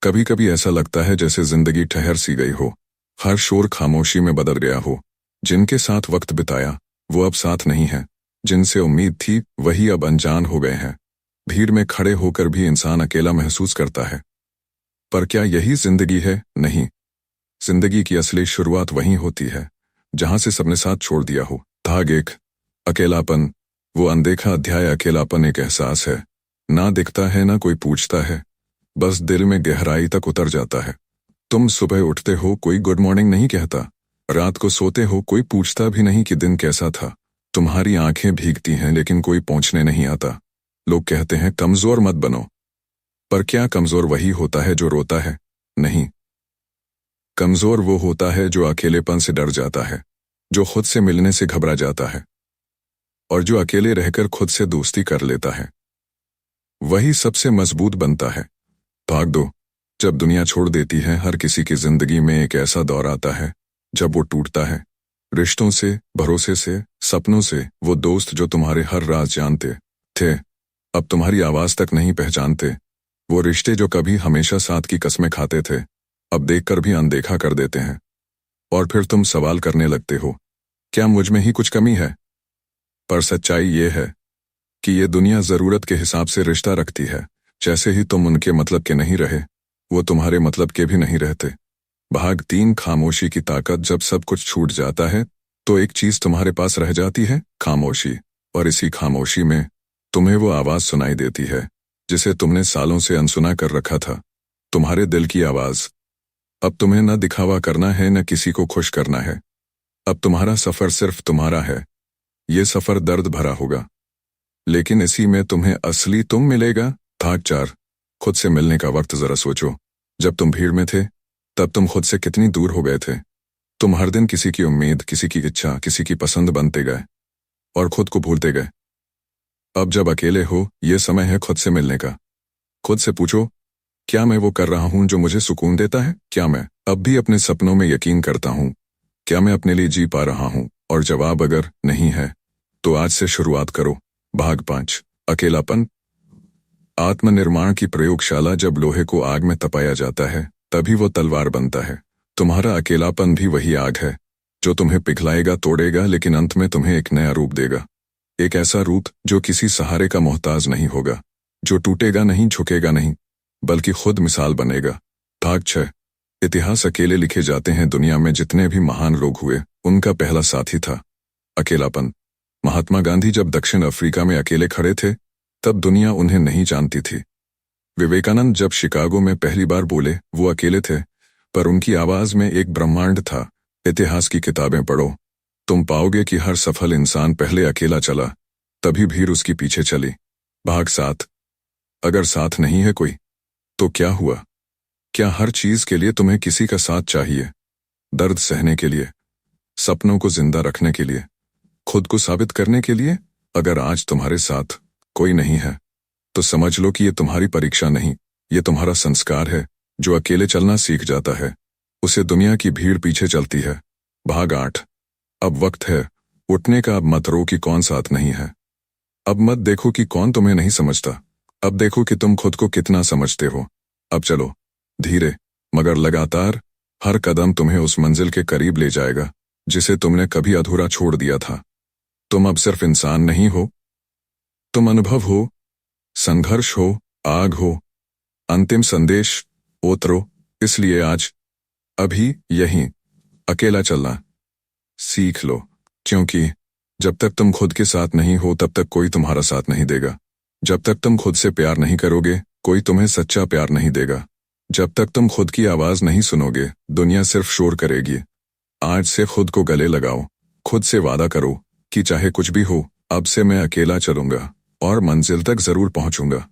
कभी कभी ऐसा लगता है जैसे जिंदगी ठहर सी गई हो। हर शोर खामोशी में बदल गया हो। जिनके साथ वक्त बिताया वो अब साथ नहीं है। जिनसे उम्मीद थी वही अब अनजान हो गए हैं। भीड़ में खड़े होकर भी इंसान अकेला महसूस करता है। पर क्या यही जिंदगी है? नहीं। जिंदगी की असली शुरुआत वहीं होती है जहां से सबने साथ छोड़ दिया हो। भाग एक, अकेलापन। वो अनदेखा अध्याय। अकेलापन एक एहसास है, ना दिखता है ना कोई पूछता है, बस दिल में गहराई तक उतर जाता है। तुम सुबह उठते हो, कोई गुड मॉर्निंग नहीं कहता। रात को सोते हो, कोई पूछता भी नहीं कि दिन कैसा था। तुम्हारी आंखें भीगती हैं लेकिन कोई पहुंचने नहीं आता। लोग कहते हैं कमजोर मत बनो। पर क्या कमजोर वही होता है जो रोता है? नहीं। कमजोर वो होता है जो अकेलेपन से डर जाता है, जो खुद से मिलने से घबरा जाता है, और जो अकेले रहकर खुद से दोस्ती कर लेता है। वही सबसे मजबूत बनता है। भाग दो। जब दुनिया छोड़ देती है, हर किसी की जिंदगी में एक ऐसा दौर आता है जब वो टूटता है। रिश्तों से, भरोसे से, सपनों से। वो दोस्त जो तुम्हारे हर राज जानते थे अब तुम्हारी आवाज तक नहीं पहचानते। वो रिश्ते जो कभी हमेशा साथ की कसमें खाते थे अब देखकर भी अनदेखा कर देते हैं। और फिर तुम सवाल करने लगते हो, क्या मुझ में ही कुछ कमी है? पर सच्चाई ये है कि ये दुनिया जरूरत के हिसाब से रिश्ता रखती है। जैसे ही तुम उनके मतलब के नहीं रहे, वो तुम्हारे मतलब के भी नहीं रहते। भाग तीन, खामोशी की ताकत। जब सब कुछ छूट जाता है तो एक चीज तुम्हारे पास रह जाती है, खामोशी। और इसी खामोशी में तुम्हें वो आवाज सुनाई देती है जिसे तुमने सालों से अनसुना कर रखा था। तुम्हारे दिल की आवाज। अब तुम्हें न दिखावा करना है, न किसी को खुश करना है। अब तुम्हारा सफर सिर्फ तुम्हारा है। ये सफर दर्द भरा होगा, लेकिन इसी में तुम्हें असली तुम मिलेगा। भाग चार, खुद से मिलने का वक्त। जरा सोचो, जब तुम भीड़ में थे तब तुम खुद से कितनी दूर हो गए थे। तुम हर दिन किसी की उम्मीद, किसी की इच्छा, किसी की पसंद बनते गए और खुद को भूलते गए। अब जब अकेले हो, ये समय है खुद से मिलने का। खुद से पूछो, क्या मैं वो कर रहा हूं जो मुझे सुकून देता है? क्या मैं अब भी अपने सपनों में यकीन करता हूं? क्या मैं अपने लिए जी पा रहा हूं? और जवाब अगर नहीं है तो आज से शुरुआत करो। भाग पांच, अकेलापन। आत्मनिर्माण की प्रयोगशाला। जब लोहे को आग में तपाया जाता है तभी वो तलवार बनता है। तुम्हारा अकेलापन भी वही आग है जो तुम्हें पिघलाएगा, तोड़ेगा, लेकिन अंत में तुम्हें एक नया रूप देगा। एक ऐसा रूप जो किसी सहारे का मोहताज नहीं होगा, जो टूटेगा नहीं, झुकेगा नहीं, बल्कि खुद मिसाल बनेगा। भाग छह, इतिहास। अकेले लिखे जाते हैं। दुनिया में जितने भी महान लोग हुए उनका पहला साथी था अकेलापन। महात्मा गांधी जब दक्षिण अफ्रीका में अकेले खड़े थे तब दुनिया उन्हें नहीं जानती थी। विवेकानंद जब शिकागो में पहली बार बोले वो अकेले थे, पर उनकी आवाज में एक ब्रह्मांड था। इतिहास की किताबें पढ़ो, तुम पाओगे कि हर सफल इंसान पहले अकेला चला, तभी भीड़ उसकी पीछे चली। भाग सात, अगर साथ नहीं है कोई तो क्या हुआ? क्या हर चीज के लिए तुम्हें किसी का साथ चाहिए? दर्द सहने के लिए, सपनों को जिंदा रखने के लिए, खुद को साबित करने के लिए? अगर आज तुम्हारे साथ कोई नहीं है तो समझ लो कि ये तुम्हारी परीक्षा नहीं, ये तुम्हारा संस्कार है। जो अकेले चलना सीख जाता है उसे दुनिया की भीड़ पीछे चलती है। भाग आठ, अब वक्त है उठने का। अब मत रो कि कौन साथ नहीं है। अब मत देखो कि कौन तुम्हें नहीं समझता। अब देखो कि तुम खुद को कितना समझते हो। अब चलो, धीरे मगर लगातार। हर कदम तुम्हें उस मंजिल के करीब ले जाएगा जिसे तुमने कभी अधूरा छोड़ दिया था। तुम अब सिर्फ इंसान नहीं हो, तुम अनुभव हो, संघर्ष हो, आग हो, अंतिम संदेश उतरो। इसलिए आज, अभी, यहीं अकेला चलना सीख लो, क्योंकि जब तक तुम खुद के साथ नहीं हो तब तक कोई तुम्हारा साथ नहीं देगा। जब तक तुम खुद से प्यार नहीं करोगे कोई तुम्हें सच्चा प्यार नहीं देगा। जब तक तुम खुद की आवाज नहीं सुनोगे दुनिया सिर्फ शोर करेगी। आज से खुद को गले लगाओ, खुद से वादा करो कि चाहे कुछ भी हो अब से मैं अकेला चलूंगा और मंजिल तक जरूर पहुंचूंगा।